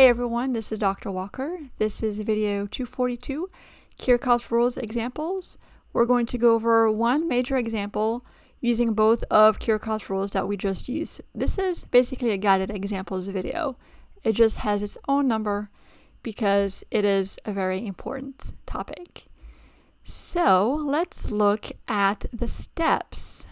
Hey everyone, this is Dr. Walker. This is video 242, Kirchhoffs rules examples. We're going to go over one major example using both of Kirchhoffs rules that we just used. This is basically a guided examples video. It just has its own number because it is a very important topic. So let's look at the steps.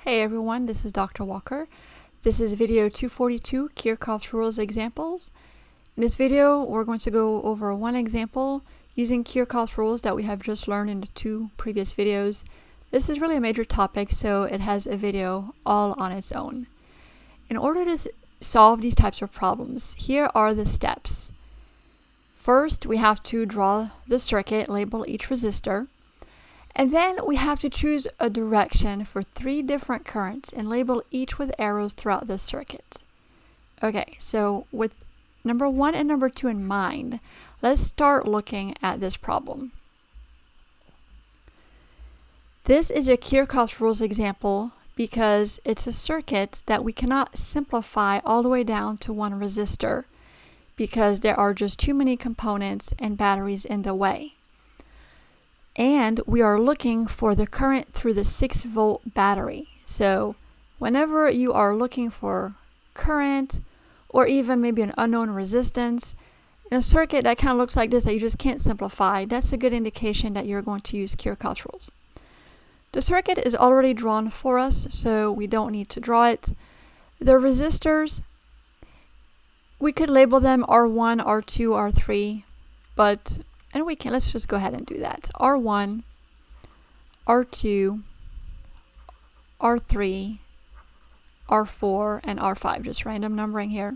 Hey everyone, this is Dr. Walker. This is video 242, Kirchhoffs rules examples. In this video, we're going to go over one example using Kirchhoffs rules that we have just learned in the two previous videos. This is really a major topic, so it has a video all on its own. In order to solve these types of problems, here are the steps. First, we have to draw the circuit, label each resistor. And then we have to choose a direction for 3 different currents and label each with arrows throughout the circuit. Okay, so with number 1 and number 2 in mind, let's start looking at this problem. This is a Kirchhoffs rules example because it's a circuit that we cannot simplify all the way down to one resistor because there are just too many components and batteries in the way. And we are looking for the current through the 6-volt battery. So whenever you are looking for current or even maybe an unknown resistance in a circuit that kind of looks like this that you just can't simplify, that's a good indication that you're going to use Kirchhoffs rules. The circuit is already drawn for us, so we don't need to draw it. The resistors, we could label them R1, R2, R3, but let's just go ahead and do that. R1, R2, R3, R4, and R5, just random numbering here.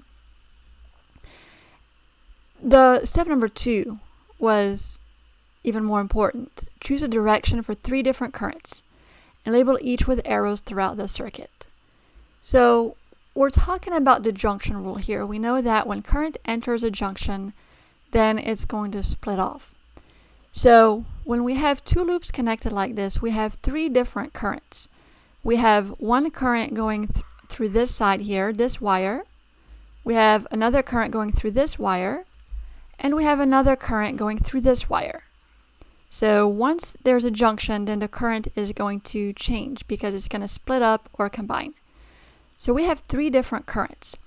The step number 2 was even more important. Choose a direction for 3 different currents and label each with arrows throughout the circuit. So we're talking about the junction rule here. We know that when current enters a junction, then it's going to split off. So when we have 2 loops connected like this, we have 3 different currents. We have one current going through this side here, this wire. We have another current going through this wire. And we have another current going through this wire. So once there's a junction, then the current is going to change because it's going to split up or combine. So we have 3 different currents.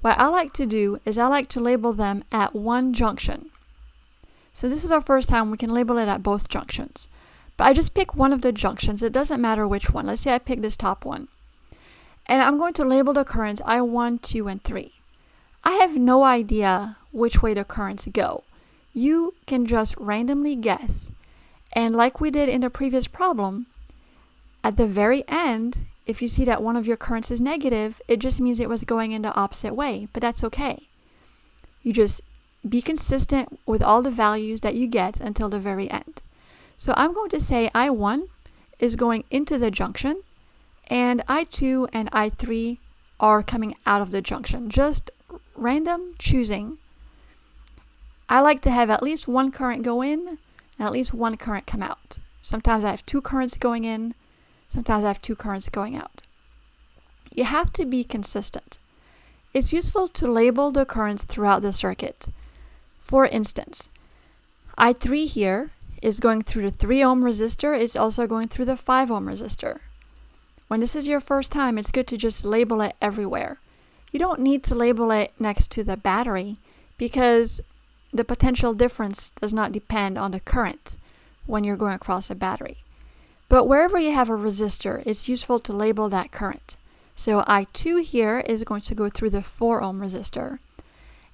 What I like to do is I like to label them at one junction. So this is our first time, we can label it at both junctions. But I just pick one of the junctions. It doesn't matter which one. Let's say I pick this top one. And I'm going to label the currents I1, 2, and 3. I have no idea which way the currents go. You can just randomly guess. And like we did in the previous problem, at the very end, if you see that one of your currents is negative, it just means it was going in the opposite way, but that's okay. You just be consistent with all the values that you get until the very end. So I'm going to say I1 is going into the junction, and I2 and I3 are coming out of the junction. Just random choosing. I like to have at least one current go in and at least one current come out. Sometimes I have 2 currents going in. Sometimes I have 2 currents going out. You have to be consistent. It's useful to label the currents throughout the circuit. For instance, I3 here is going through the 3 ohm resistor. It's also going through the 5 ohm resistor. When this is your first time, it's good to just label it everywhere. You don't need to label it next to the battery because the potential difference does not depend on the current when you're going across a battery. But wherever you have a resistor, it's useful to label that current. So I2 here is going to go through the 4 ohm resistor.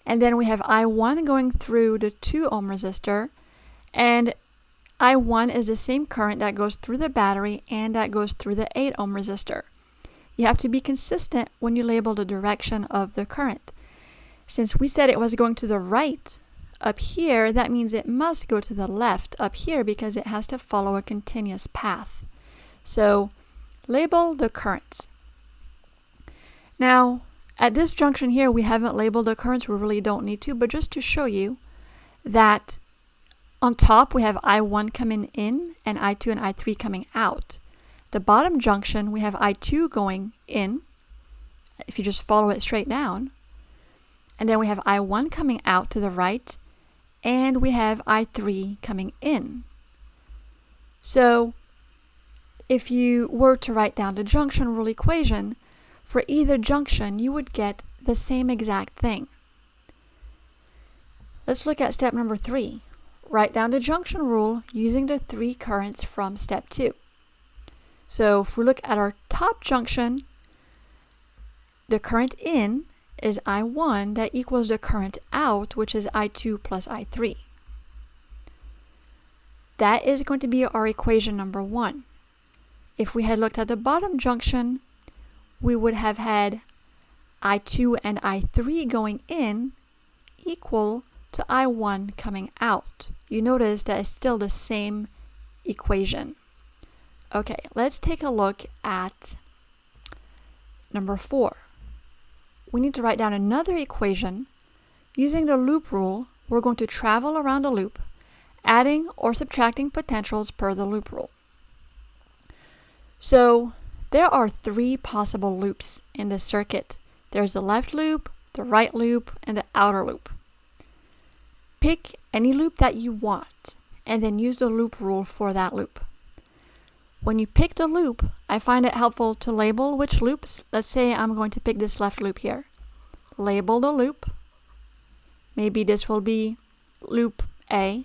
And then we have I1 going through the 2 ohm resistor. And I1 is the same current that goes through the battery and that goes through the 8 ohm resistor. You have to be consistent when you label the direction of the current. Since we said it was going to the right up here, that means it must go to the left up here because it has to follow a continuous path. So label the currents. Now, at this junction here, we haven't labeled the currents. We really don't need to, but just to show you that on top we have I1 coming in and I2 and I3 coming out. The bottom junction, we have I2 going in, if you just follow it straight down. And then we have I1 coming out to the right, and we have I3 coming in. So if you were to write down the junction rule equation, for either junction, you would get the same exact thing. Let's look at step number 3. Write down the junction rule using the 3 currents from step 2. So if we look at our top junction, the current in is I1, that equals the current out, which is I2 plus I3. That is going to be our equation number 1. If we had looked at the bottom junction, we would have had I2 and I3 going in equal to I1 coming out. You notice that it's still the same equation. Okay, let's take a look at number 4. We need to write down another equation. Using the loop rule, we're going to travel around the loop, adding or subtracting potentials per the loop rule. So there are 3 possible loops in this circuit. There's the left loop, the right loop, and the outer loop. Pick any loop that you want, and then use the loop rule for that loop. When you pick the loop, I find it helpful to label which loops. Let's say I'm going to pick this left loop here. Label the loop. Maybe this will be loop A.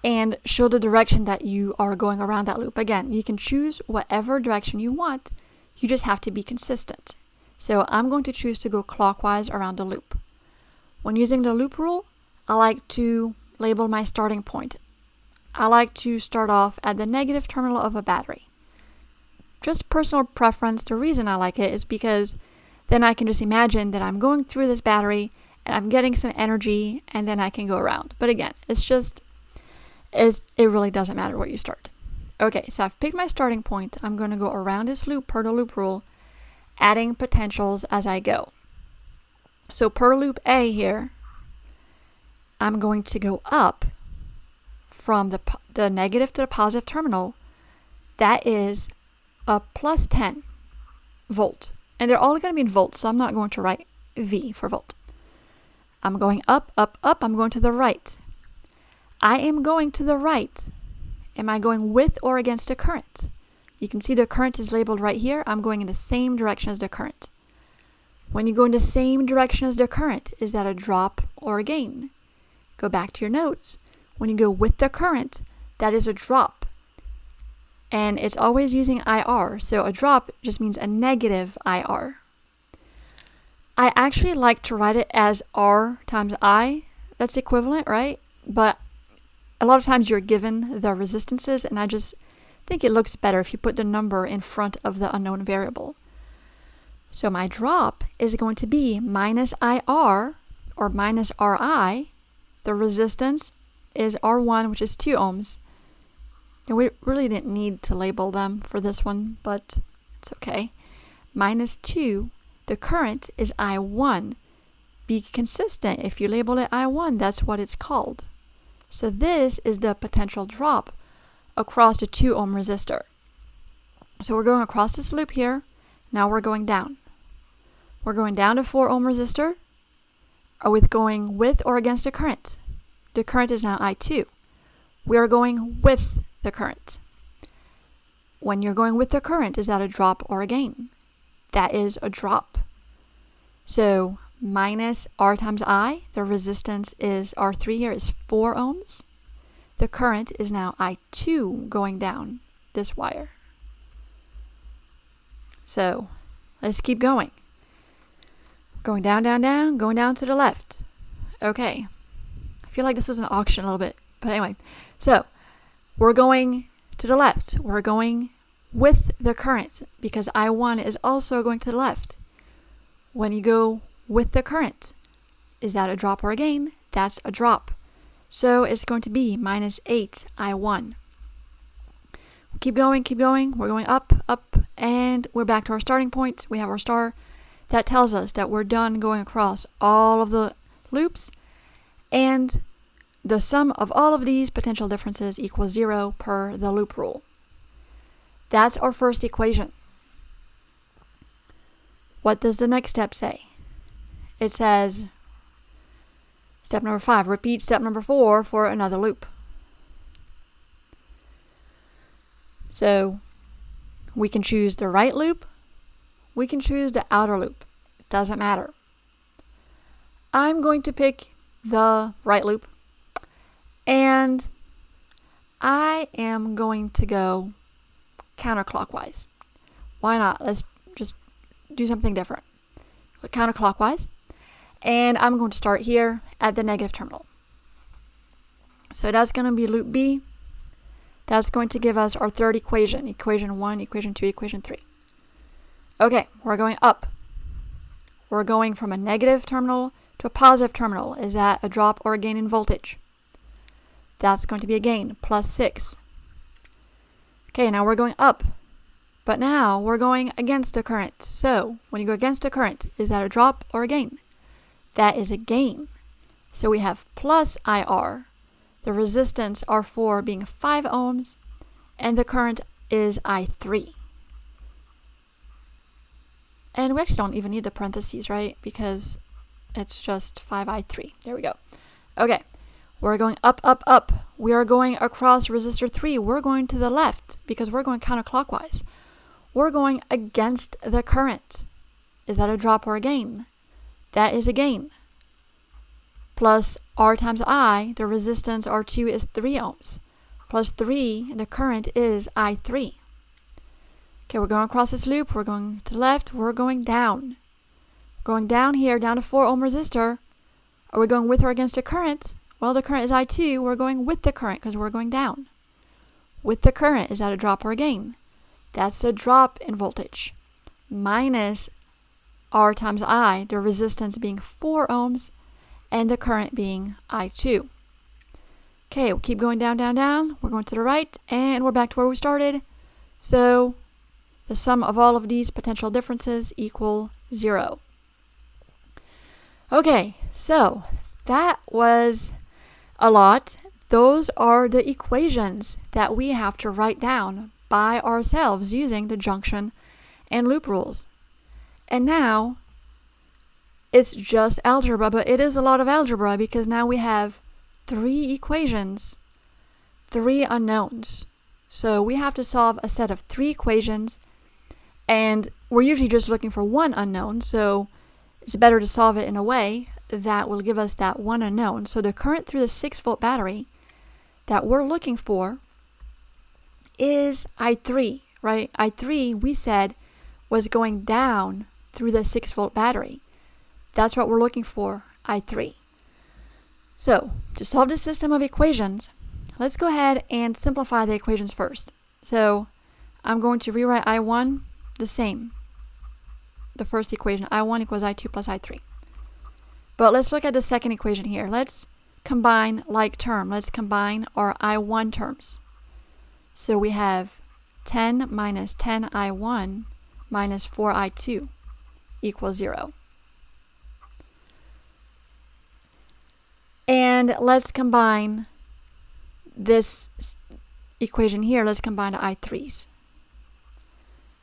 And show the direction that you are going around that loop. Again, you can choose whatever direction you want. You just have to be consistent. So I'm going to choose to go clockwise around the loop. When using the loop rule, I like to label my starting point. I like to start off at the negative terminal of a battery. Just personal preference. The reason I like it is because then I can just imagine that I'm going through this battery and I'm getting some energy and then I can go around. But again, it really doesn't matter where you start. Okay, so I've picked my starting point. I'm going to go around this loop per the loop rule, adding potentials as I go. So per loop A here, I'm going to go up from the negative to the positive terminal. That is a plus 10 volt. And they're all going to be in volts, so I'm not going to write V for volt. I'm going up, up, up. I'm going to the right. I am going to the right. Am I going with or against the current? You can see the current is labeled right here. I'm going in the same direction as the current. When you go in the same direction as the current, is that a drop or a gain? Go back to your notes. When you go with the current, that is a drop. And it's always using IR. So a drop just means a negative IR. I actually like to write it as R times I. That's equivalent, right? But a lot of times you're given the resistances, and I just think it looks better if you put the number in front of the unknown variable. So my drop is going to be minus IR or minus RI. The resistance is R1, which is 2 ohms. And we really didn't need to label them for this one, but it's okay. Minus 2, the current is I1. Be consistent. If you label it I1, that's what it's called. So this is the potential drop across the 2 ohm resistor. So we're going across this loop here. Now we're going down. We're going down to 4 ohm resistor. Are we going with or against the current? The current is now I2. We are going with the current. When you're going with the current, is that a drop or a gain? That is a drop. So minus R times I, the resistance is R3 here is 4 ohms. the current is now I2 going down this wire. So let's keep going. Going down, down, down, going down to the left. Okay. I feel like this was an auction a little bit. But anyway, so we're going to the left. We're going with the current because I1 is also going to the left. When you go with the current, is that a drop or a gain? That's a drop. So it's going to be minus 8 I1. Keep going, keep going. We're going up, up, and we're back to our starting point. We have our star. That tells us that we're done going across all of the loops, and the sum of all of these potential differences equals 0 per the loop rule. That's our first equation. What does the next step say? It says, step number 5, repeat step number 4 for another loop. So we can choose the right loop, we can choose the outer loop. It doesn't matter. I'm going to pick the right loop, and I am going to go counterclockwise. Why not? Let's just do something different. Counterclockwise, and I'm going to start here at the negative terminal. So that's going to be loop B. That's going to give us our third equation, equation 1, equation 2, equation 3. Okay, we're going up. We're going from a negative terminal to a positive terminal. Is that a drop or a gain in voltage? That's going to be a gain, plus 6. Okay, now we're going up. But now we're going against the current. So when you go against the current, is that a drop or a gain? That is a gain. So we have plus IR. The resistance R4 being 5 ohms, and the current is I3. And we actually don't even need the parentheses, right? Because it's just 5I3. There we go. Okay, we're going up, up, up. We are going across resistor 3. We're going to the left because we're going counterclockwise. We're going against the current. Is that a drop or a gain? That is a gain. Plus R times I, the resistance R2 is 3 ohms. Plus 3, the current is I3. Okay, we're going across this loop. We're going to the left. We're going down. Going down here, down to 4 ohm resistor. Are we going with or against the current? Well, the current is I2. We're going with the current because we're going down. With the current, is that a drop or a gain? That's a drop in voltage. Minus R times I, the resistance being 4 ohms, and the current being I2. Okay, we'll keep going down, down, down. We're going to the right, and we're back to where we started. So the sum of all of these potential differences equal 0. Okay, so that was a lot. Those are the equations that we have to write down by ourselves using the junction and loop rules. And now it's just algebra, but it is a lot of algebra because now we have 3 equations, 3 unknowns. So we have to solve a set of 3 equations, and we're usually just looking for one unknown, so it's better to solve it in a way that will give us that one unknown. So the current through the 6-volt battery that we're looking for is I3, right? I3, we said, was going down through the 6-volt battery. That's what we're looking for, I3. So, to solve this system of equations, let's go ahead and simplify the equations first. So, I'm going to rewrite I1 the same. The first equation, I1 equals I2 plus I3. But let's look at the second equation here. Let's combine like term. Let's combine our I1 terms. So we have 10 minus 10I1 minus 4I2 equals 0. And let's combine this equation here. Let's combine the I3s.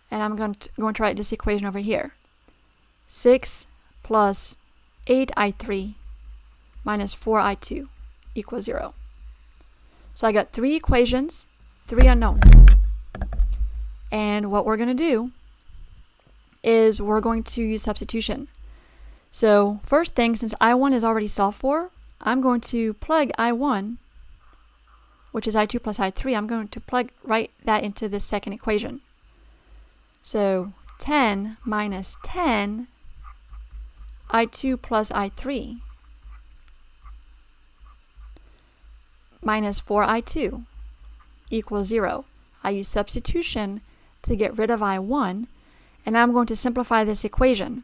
And I'm going to write this equation over here. 6 plus 8I3 minus 4I2 equals 0. So I got 3 equations, 3 unknowns. And what we're going to do is we're going to use substitution. So first thing, since I1 is already solved for, I'm going to plug I1 which is I2 plus I3, I'm going to plug right that into this second equation. So 10 minus 10 I2 plus I3 minus 4I2 equals 0. I use substitution to get rid of I1, and now I'm going to simplify this equation.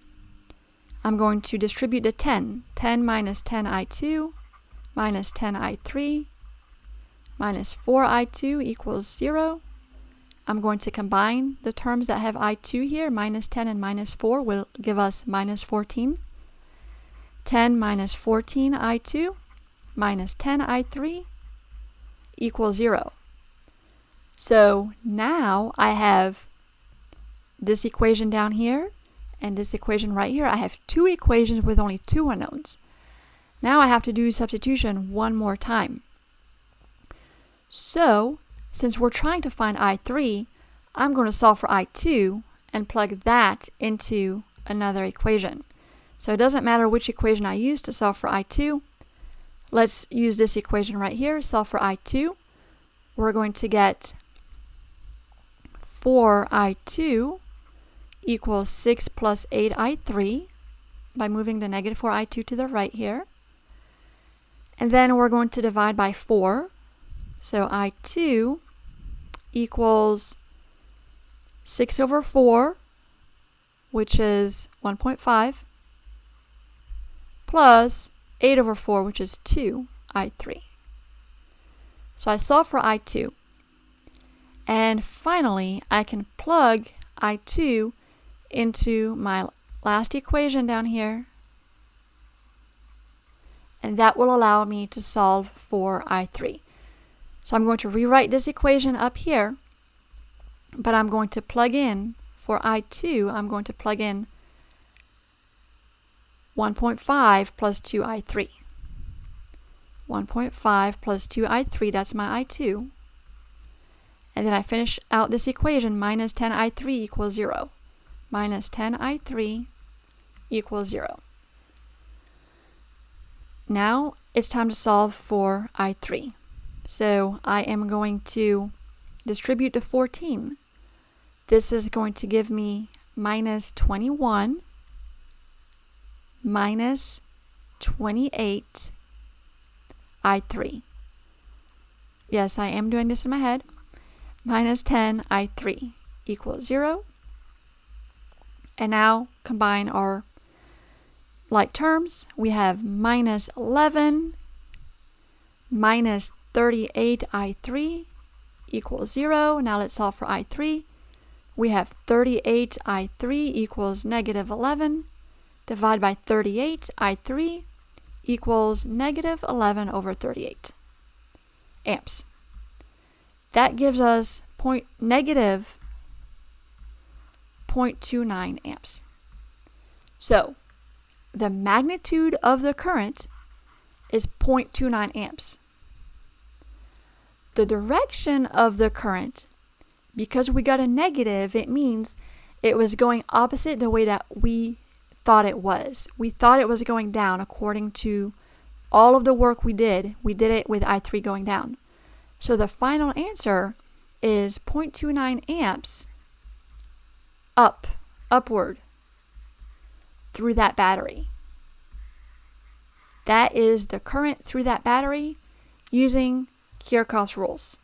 I'm going to distribute the 10. 10 minus 10 I2 minus 10 I3 minus 4I2 equals 0. I'm going to combine the terms that have I2 here. Minus 10 and minus 4 will give us minus 14. 10 minus 14 I2 minus 10 I3 equals 0. So now I have this equation down here and this equation right here. I have two equations with only two unknowns. Now I have to do substitution one more time. So since we're trying to find I3, I'm going to solve for I2 and plug that into another equation. So it doesn't matter which equation I use to solve for I2. Let's use this equation right here, solve for I2. We're going to get 4I2 equals 6 plus 8I3 by moving the negative 4I2 to the right here. And then we're going to divide by 4. So I2 equals 6 over 4, which is 1.5, plus 8 over 4, which is 2I3. So I solve for I2. And finally, I can plug I2 into my last equation down here. And that will allow me to solve for I3. So I'm going to rewrite this equation up here, but I'm going to plug in for I2, I'm going to plug in 1.5 plus 2I3. 1.5 plus 2I3, that's my I2. And then I finish out this equation, minus 10I3 equals 0. Minus 10I3 equals 0. Now it's time to solve for I3. So I am going to distribute the 14. This is going to give me minus 21 minus 28 I3. Yes, I am doing this in my head. Minus 10 I3 equals 0. And now combine our like terms. We have minus 11 minus 38 I3 equals 0. Now let's solve for I3. We have 38 I3 equals negative 11. Divide by 38, I3 equals negative 11 over 38 amps. That gives us negative 0.29 amps. So the magnitude of the current is 0.29 amps. The direction of the current, because we got a negative, it means it was going opposite the way that we thought it was. We thought it was going down according to all of the work we did. We did it with I3 going down. So the final answer is 0.29 amps upward through that battery. That is the current through that battery using Kirchhoffs rules.